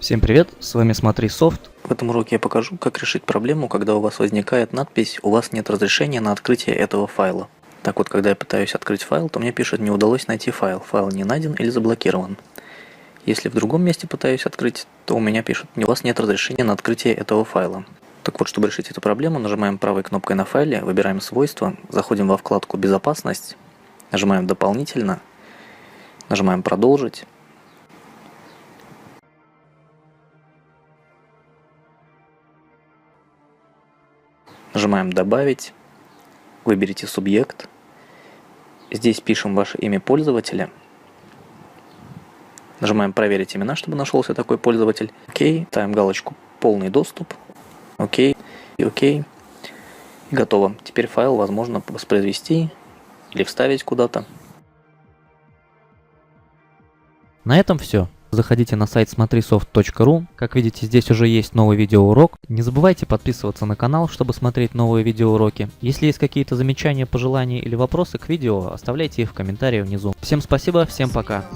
Всем привет, с вами Смотри Софт. В этом уроке я покажу, как решить проблему, когда у вас возникает надпись «У вас нет разрешения на открытие этого файла». Так вот, когда я пытаюсь открыть файл, то мне пишет «Не удалось найти файл, файл не найден или заблокирован». Если в другом месте пытаюсь открыть, то у меня пишут «У вас нет разрешения на открытие этого файла». Так вот, чтобы решить эту проблему, нажимаем правой кнопкой на файле, выбираем «Свойства», заходим во вкладку «Безопасность», нажимаем «Дополнительно», нажимаем «Продолжить». Нажимаем «Добавить», выберите «Субъект», здесь пишем ваше имя пользователя, нажимаем «Проверить имена», чтобы нашелся такой пользователь, ОК, ставим галочку «Полный доступ», ОК, и ОК, и готово. Теперь файл возможно воспроизвести или вставить куда-то. На этом все. Заходите на сайт смотрисофт.ру. Как видите, здесь уже есть новый видеоурок. Не забывайте подписываться на канал, чтобы смотреть новые видеоуроки. Если есть какие-то замечания, пожелания или вопросы к видео, оставляйте их в комментариях внизу. Всем спасибо, всем пока.